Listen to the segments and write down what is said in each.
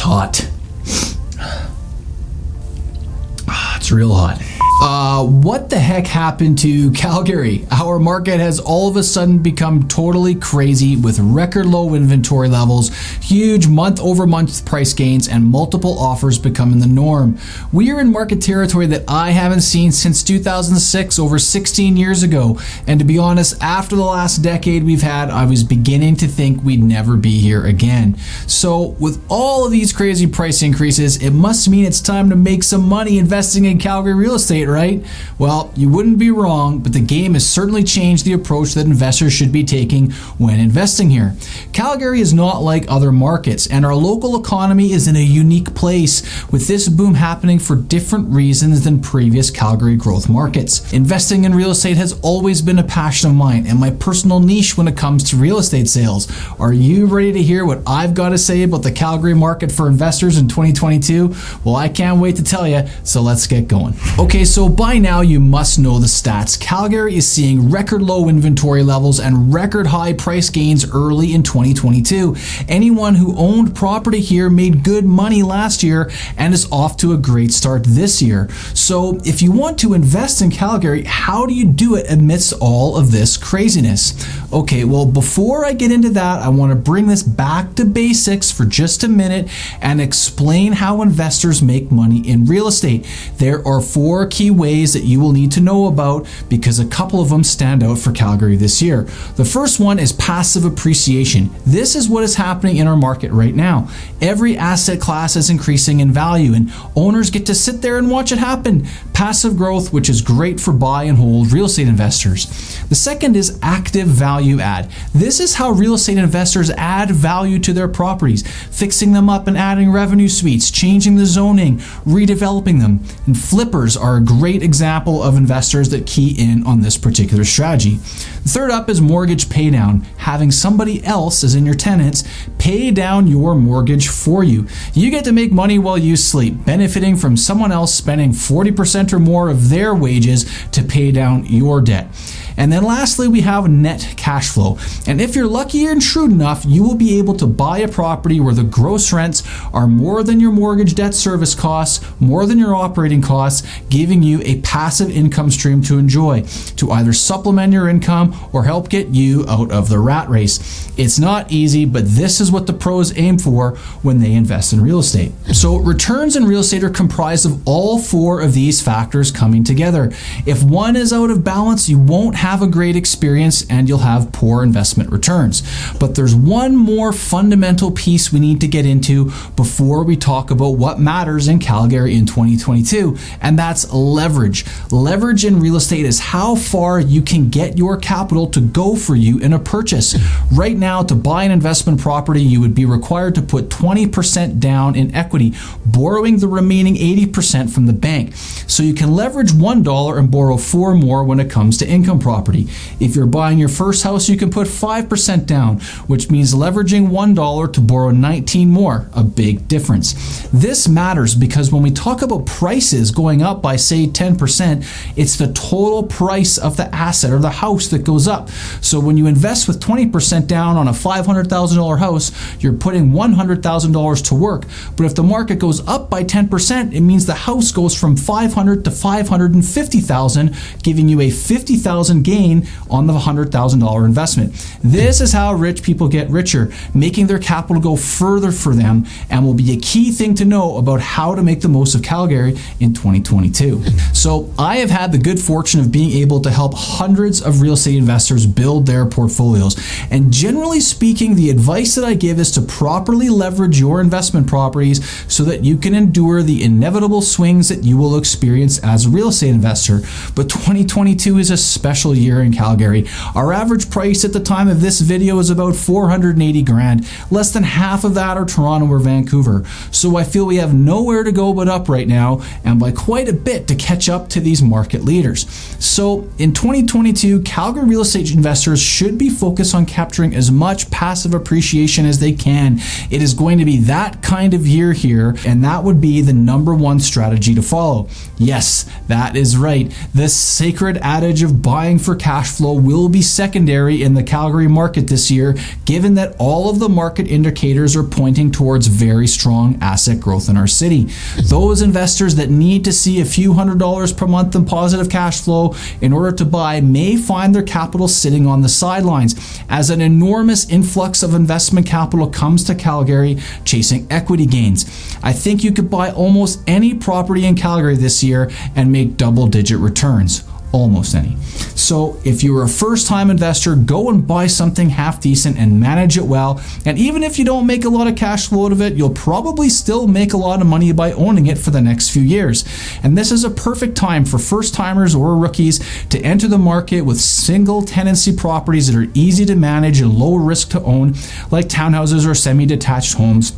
hot. It's real hot. What the heck happened to Calgary? Our market has all of a sudden become totally crazy with record low inventory levels, huge month-over-month price gains, and multiple offers becoming the norm. We are in market territory that I haven't seen since 2006, over 16 years ago. And to be honest, after the last decade we've had, I was beginning to think we'd never be here again. So with all of these crazy price increases, it must mean it's time to make some money investing in Calgary real estate, right? Well, you wouldn't be wrong, but the game has certainly changed the approach that investors should be taking when investing here. Calgary is not like other markets, and our local economy is in a unique place, with this boom happening for different reasons than previous Calgary growth markets. Investing in real estate has always been a passion of mine and my personal niche when it comes to real estate sales. Are you ready to hear what I've got to say about the Calgary market for investors in 2022? Well, I can't wait to tell you, so let's get going. Okay, so by now you must know the stats. Calgary is seeing record low inventory levels and record high price gains early in 2022. Anyone who owned property here made good money last year and is off to a great start this year. So if you want to invest in Calgary, how do you do it amidst all of this craziness? Okay, well, before I get into that, I want to bring this back to basics for just a minute and explain how investors make money in real estate. There are 4 key ways that you will need to know about because a couple of them stand out for Calgary this year. The first one is passive appreciation. This is what is happening in our market right now. Every asset class is increasing in value and owners get to sit there and watch it happen. Passive growth, which is great for buy and hold real estate investors. The second is active value add. This is how real estate investors add value to their properties, fixing them up and adding revenue suites, changing the zoning, redeveloping them. And flippers are a great example of investors that key in on this particular strategy. The third up is mortgage pay down, having somebody else, as in your tenants, pay down your mortgage for you. You get to make money while you sleep, benefiting from someone else spending 40% or more of their wages to pay down your debt. And then lastly, we have net cash flow. And if you're lucky and shrewd enough, you will be able to buy a property where the gross rents are more than your mortgage debt service costs, more than your operating costs, giving you a passive income stream to enjoy, to either supplement your income or help get you out of the rat race. It's not easy, but this is what the pros aim for when they invest in real estate. So returns in real estate are comprised of all 4 of these factors coming together. If one is out of balance, you won't have a great experience and you'll have poor investment returns. But there's one more fundamental piece we need to get into before we talk about what matters in Calgary in 2022, and that's leverage. Leverage in real estate is how far you can get your capital to go for you in a purchase. Right now, to buy an investment property, you would be required to put 20% down in equity, borrowing the remaining 80% from the bank. So you can leverage $1 and borrow 4 more when it comes to income property. If you're buying your first house, you can put 5% down, which means leveraging $1 to borrow 19 more, a big difference. This matters because when we talk about prices going up by, say, 10%, it's the total price of the asset or the house that goes up. So when you invest with 20% down on a $500,000 house, you're putting $100,000 to work. But if the market goes up by 10%, it means the house goes from $500,000 to $550,000, giving you a $50,000 gain on the $100,000 investment. This is how rich people get richer, making their capital go further for them, and will be a key thing to know about how to make the most of Calgary in 2022. So I have had the good fortune of being able to help hundreds of real estate investors build their portfolios. And generally speaking, the advice that I give is to properly leverage your investment properties so that you can endure the inevitable swings that you will experience as a real estate investor. But 2022 is a special year in Calgary. Our average price at the time of this video is about $480,000. Less than half of that are Toronto or Vancouver. So I feel we have nowhere to go but up right now, and by quite a bit to catch up to these market leaders. So in 2022, Calgary real estate investors should be focused on capturing as much passive appreciation as they can. It is going to be that kind of year here, and and that would be the number one strategy to follow. Yes, that is right. The sacred adage of buying for cash flow will be secondary in the Calgary market this year, given that all of the market indicators are pointing towards very strong asset growth in our city. Those investors that need to see a few $100s per month in positive cash flow in order to buy may find their capital sitting on the sidelines as an enormous influx of investment capital comes to Calgary chasing equity gains. I think you could buy almost any property in Calgary this year and make double-digit returns. Almost any. So if you're a first-time investor, go and buy something half decent and manage it well. And even if you don't make a lot of cash flow out of it, you'll probably still make a lot of money by owning it for the next few years. And this is a perfect time for first-timers or rookies to enter the market with single-tenancy properties that are easy to manage and low risk to own, like townhouses or semi-detached homes,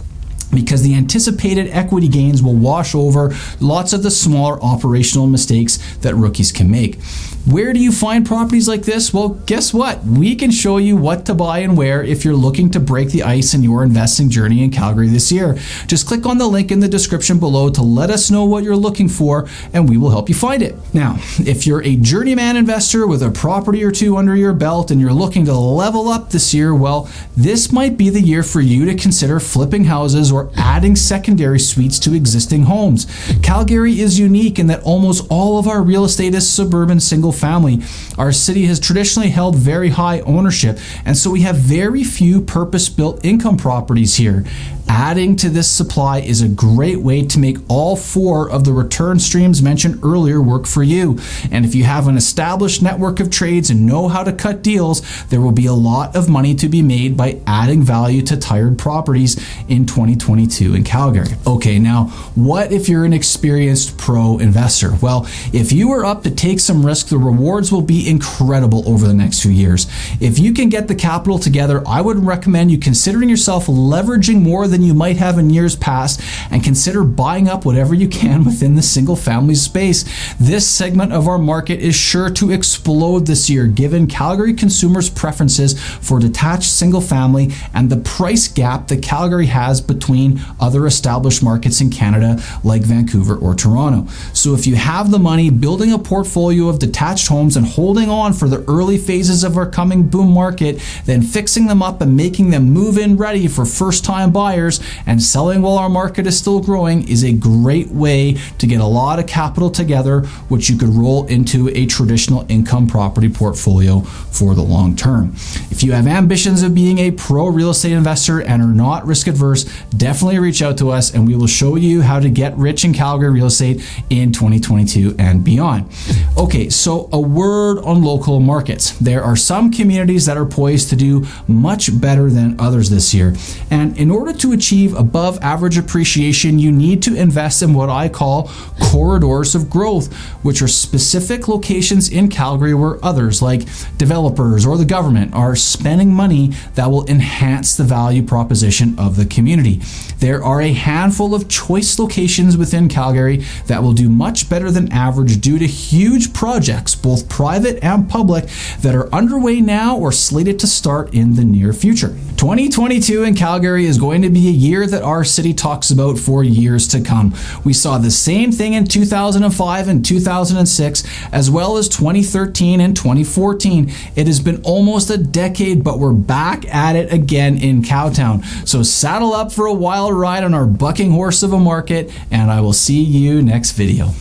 because the anticipated equity gains will wash over lots of the smaller operational mistakes that rookies can make. Where do you find properties like this? Well, guess what? We can show you what to buy and where if you're looking to break the ice in your investing journey in Calgary this year. Just click on the link in the description below to let us know what you're looking for, and we will help you find it. Now, if you're a journeyman investor with a property or two under your belt and you're looking to level up this year, well, this might be the year for you to consider flipping houses or adding secondary suites to existing homes. Calgary is unique in that almost all of our real estate is suburban single family. Our city has traditionally held very high ownership, and so we have very few purpose-built income properties here. Adding to this supply is a great way to make all four of the return streams mentioned earlier work for you. And if you have an established network of trades and know how to cut deals, there will be a lot of money to be made by adding value to tired properties in 2022 in Calgary. Okay, now, what if you're an experienced pro investor? Well, if you are up to take some risk, the rewards will be incredible over the next few years. If you can get the capital together, I would recommend you considering yourself leveraging more than you might have in years past, and consider buying up whatever you can within the single family space. This segment of our market is sure to explode this year given Calgary consumers' preferences for detached single family and the price gap that Calgary has between other established markets in Canada like Vancouver or Toronto. So if you have the money, building a portfolio of detached homes and holding on for the early phases of our coming boom market, then fixing them up and making them move-in ready for first-time buyers and selling while our market is still growing is a great way to get a lot of capital together, which you could roll into a traditional income property portfolio for the long term. If you have ambitions of being a pro real estate investor and are not risk adverse, definitely reach out to us and we will show you how to get rich in Calgary real estate in 2022 and beyond. Okay, so a word on local markets. There are some communities that are poised to do much better than others this year, and in order to achieve above average appreciation, you need to invest in what I call corridors of growth, which are specific locations in Calgary where others like developers or the government are spending money that will enhance the value proposition of the community. There are a handful of choice locations within Calgary that will do much better than average due to huge projects, both private and public, that are underway now or slated to start in the near future. 2022 in Calgary is going to be a year that our city talks about for years to come. We saw the same thing in 2005 and 2006, as well as 2013 and 2014. It has been almost a decade, but we're back at it again in Cowtown. So saddle up for a wild ride on our bucking horse of a market, and I will see you next video.